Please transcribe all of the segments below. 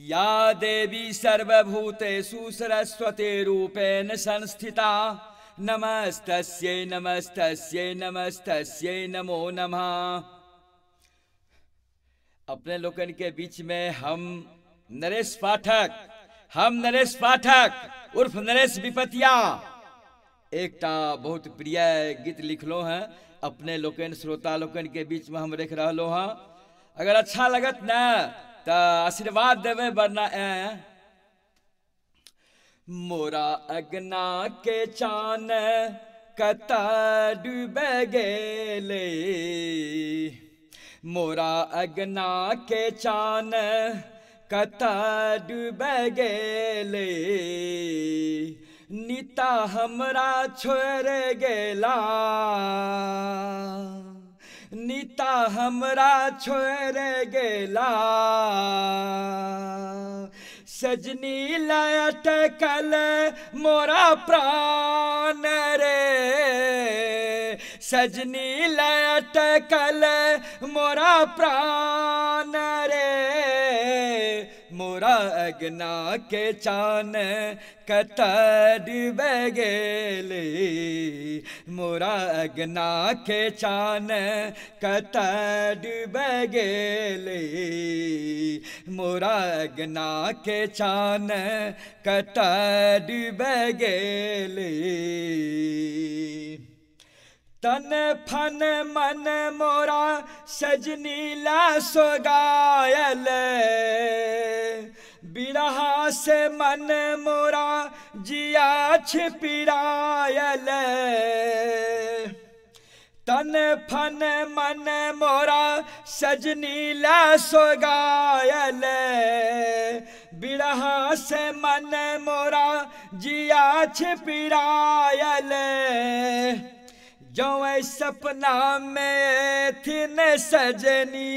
या देवी सर्वभूतेषु सरस्वती रूपेण संस्थिता नमस्तस्यै नमस्तस्यै नमस्तस्यै नमो नमः। अपने लोगन के बीच में हम नरेश पाठक उर्फ नरेश विपतिया एकटा बहुत प्रिय गीत लिखलो हैं। अपने लोकन श्रोता लोकन के बीच में हम रख रहा हैं। अगर अच्छा लगत ना तो आशीर्वाद देवे, वरना मोरा अगना के चान कता डूब गेले, मोरा अगना के चान कता डूब गेले, नीता हमरा छोड़ गेला, नीता हमरा छोड़ गेला, सजनी लटकल मोरा प्राण रे, सजनी लटकल मोरा प्राण रे, मोरा अगना के चान कता डूब गेले, मोरा अगना के चान कता डूब गेले, मोरा अगना के चान कता डूब गेले। तन फन मन मोरा सजनी ला सोगायल, बिरहा से मन मोरा जिया छिपिरायल, तन फन मन मोरा सजनी ला सोगायल, बिरहा से मन मोरा जिया छिपिरायल, जो सपना में थी न सजनी,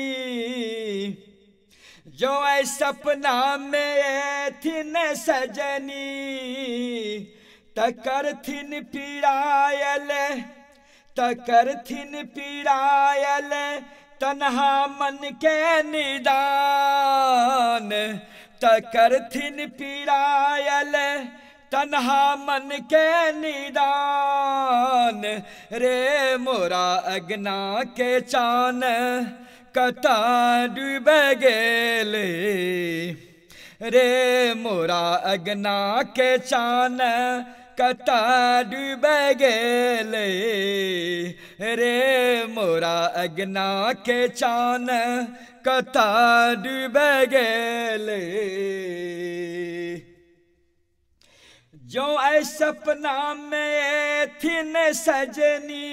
जो सपना में थी न सजनी, तकर थिन पीरायल, तकर थिन पीरायल, तन्हा मन के निदान, तकर थिन पीरायल, तन्हा मन के निदान, रे मोरा अगना के चान कता डूब गेले, रे मोरा अगना के चान कता डूब गेले, रे मोरा अगना के चान कता डूब गेले। जो सपना में थी न सजनी,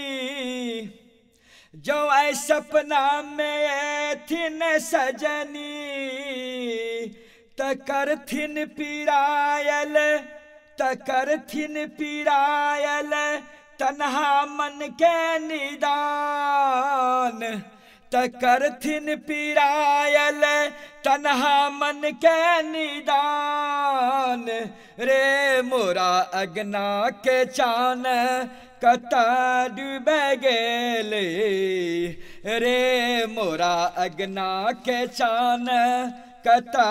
जो सपना में थी न सजनी, तकर थिन पीरायल, तकर थिन पीरायल, तन्हा मन के निदान, तकर थिन पीरायल, तन्हा मन के निदान, रे मोरा अगना के चान कता डूब गेले, रे मोरा अगना के चान कता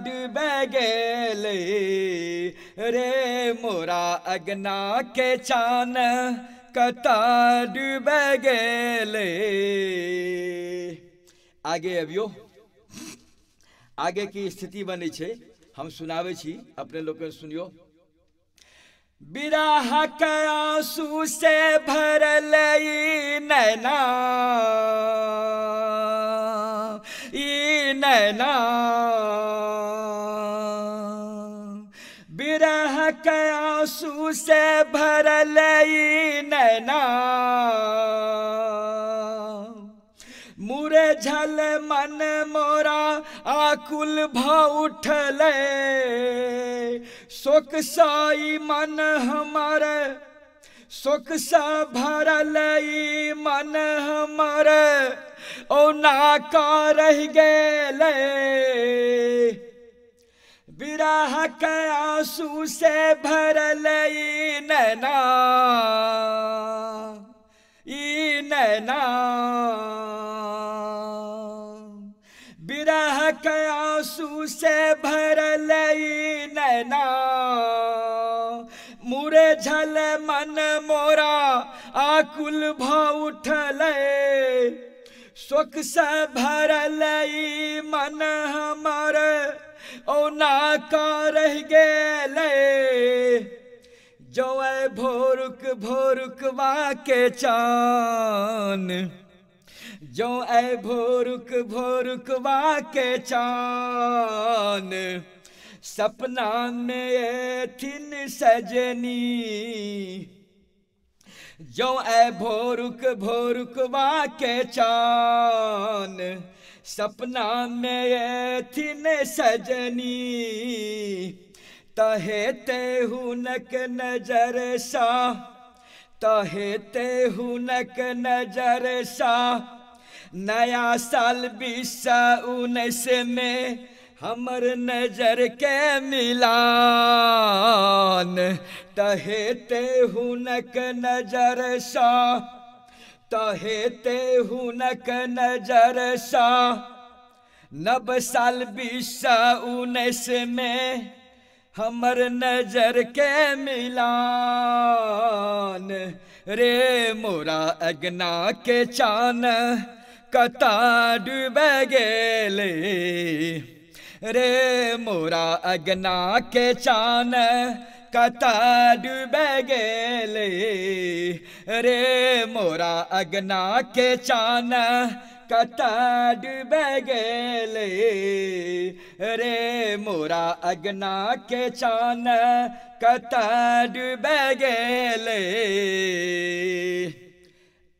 डूब गेले, रे मोरा अगना के चान कता डूब गेले। आगे अबियो, आगे की स्थिति बनी छे हम सुनावे छी, अपने लोग सुनियो। बिरह के आंसू से भरल ई नैना, ई नैना, बिरह के आंसू से भरल ई नैना, मुरे झल मन मोरा आकुल भ उठले, शोक साई मन हमारे, शोक सा भरल ई मन हमारे, ओ ना का रह गेले, बिरह के आंसू से भरल ई नैना, ई नैना, बिरह के आंसू से से भरल ई नैना, मुरे झल मन मोरा आकुल भाव उठले, शोक से भरल ई मन हमर औना का रह गेले, जो भोरुक भोरुकवा के चान, जो भोरुक भोरुकवा के चान, सपना में थिन सजनी, जो भोरुक भोरुकवा के चान, सपना में थिन सजनी, तहेते हुनक नजर सा, तहेते हुनक नजर सा, नया साल 2019 में हमर नजर के मिलान, तहेते हुनक नजर सा, तहेते हुनक नजर सा, नव साल 2019 में हमर नजर के मिलान, रे मोरा अगना के चान कता डूब गेले, रे मोरा अगना के चान कता डूब गेले, रे मोरा अगना के चान कता डूब गेले, रे मोरा अगना के चान कता डूब गेले।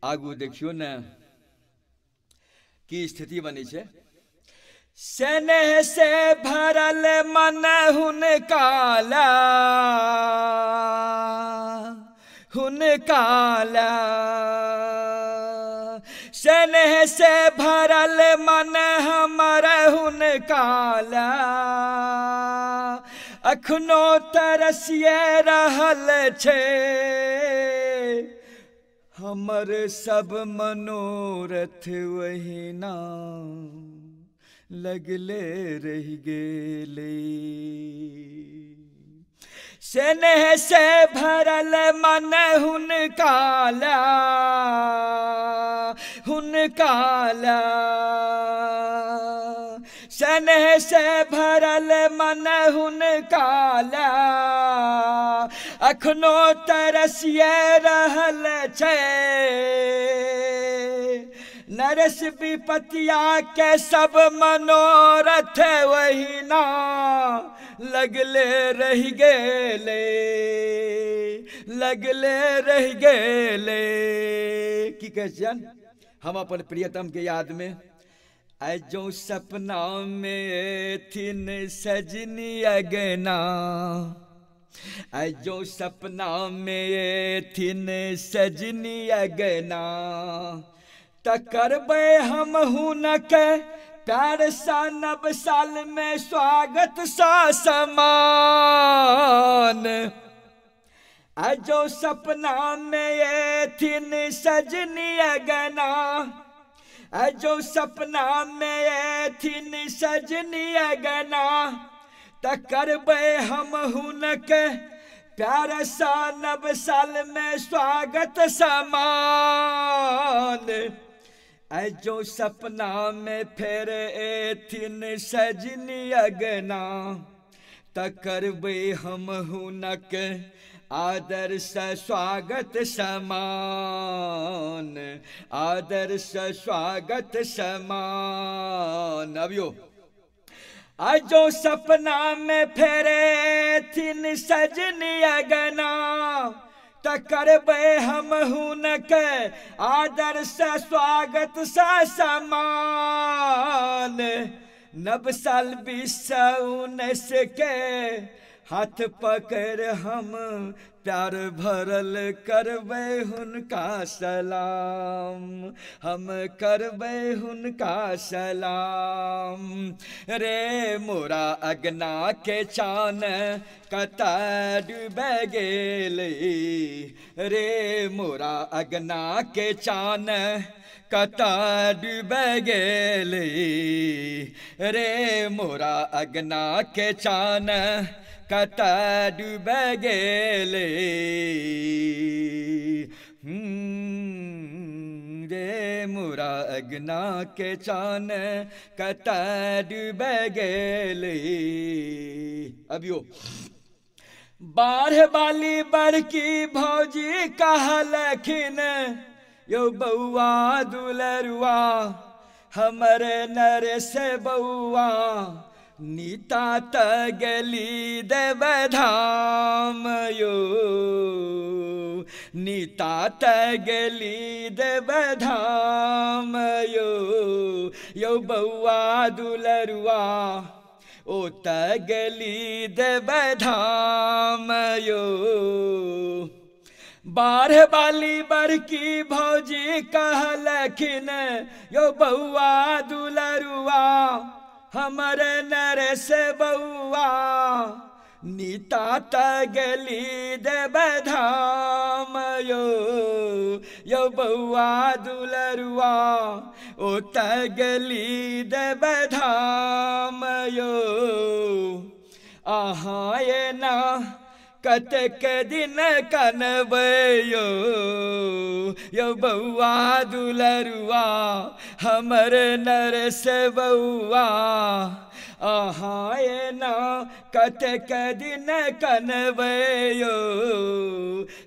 आगू देखियो न की स्थिति बनी छे। स्नेह से भरल मन हुनकाला, हुनकाला, स्नेह से भरल मन हमर हुनकाला, अखनो तरसिए रहल छे, हमर सब मनोरथ वही ना लगले रह गेले। स्नेह से भरल मन हुनकाला, हुनकाला, स्नेह से भरल मन हुनकाला, अखनो तरसिए रहल छे, नरस विपतिया के सब मनोरथ वही ना लगले रह गेले, लगले रह गेले। की कहे छियन हम अपन प्रियतम के याद में, आई जो सपना में थिन सजनी अगना, आई जो सपना में थिन सजनी अगना, तकरबे हम हुनक प्यार सा नव साल में स्वागत सा समान। जो सपना में थिन सजनी अगना, जो सपना में थिन सजनी अगना, तकरबे हम हुनक प्यार सा नव साल में स्वागत समान। जो सपना में फेर एथिन सजनी अगना, तकरबे हम हुनक आदर से स्वागत समान, आदर से स्वागत समान। अबियो जो सपना में फेरे थिन सजनी अगना, तकरबे हम हुनक आदर से स्वागत से समान। नव साल 2019 के हाथ पकड़ हम प्यार भरल करबे हुनका सलाम, हम करबे हुनका सलाम। रे मोरा अगना के चान कता डूबे गेले, रे मोरा अगना के चान कता डूबे गेले रे मोरा अगना के चान कता डूबे गेले रे मोरा अगना के चान कता डूबे गेले। अब यो बाढ़ बाली बड़की भौजी कहलखिन यो बउआ दुलरुआ हमरे नर से बउआ नीता त गली देव धाम यो नीता त गली देव धाम यो बउआ दुलरुआ ओ त गली देव धाम यो। बाढ़ बाली बड़की भौजी कहलखिन यो बउआ दुलरुआ हमरे नर से बउआ नीता त गली देव धाम यो बउआ दुलरुआ ओ त गली देव धाम यो। आहा ये ना कतक दिन कनबयो यो बउआ दुलरुआ हमर नर से बउआ आहा ये ना कतक दिन कनबयो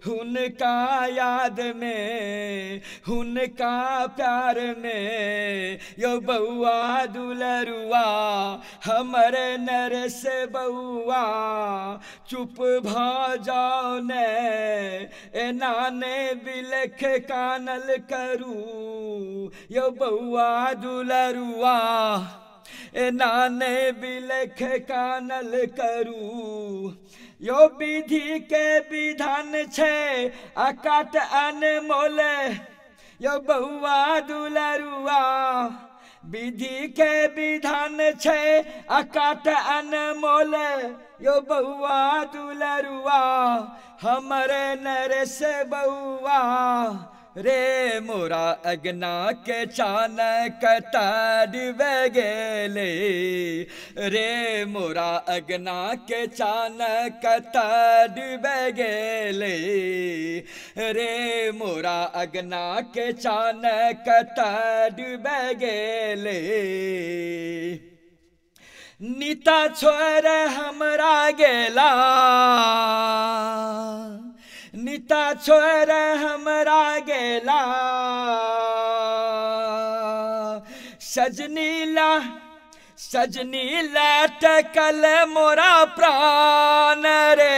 हुनका याद में हुनका प्यार में यो बउआ दुलरुआ हमर नर से बउआ चुप भ जाओ ने एना ने बिलख कानल करू यो बउआ दुलरुआ एना ने बिलख कानल करू यो विधि के विधान छे अकाट अनमोल यो बउआ दुलरुआ विधि के विधान छे अकाट अनमोल यो बउआ दुलरुआ हमरे नर से बउआ रे मोरा अगना के चान कता डूबे गेले रे मोरा अगना के चान कता डूबे गेले रे मोरा अगना के चान कता डूबे गेले। नीता छोर हमरा गेला नीता छोर हमरा गेला सजनी लटकल मोरा प्राण रे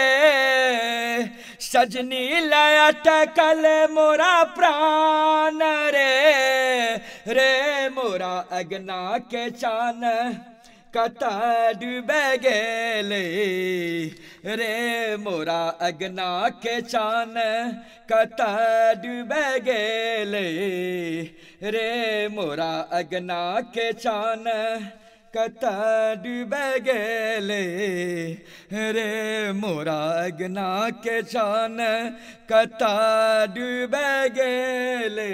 सजनी लटकल मोरा प्राण रे मोरा अगना के चान कता डूबे गेले रे मोरा अगना के चान कता डूबे गेले रे मोरा अगना के चान कता डूबे गेले रे मोरा अगना के चान कता डूबे गेले।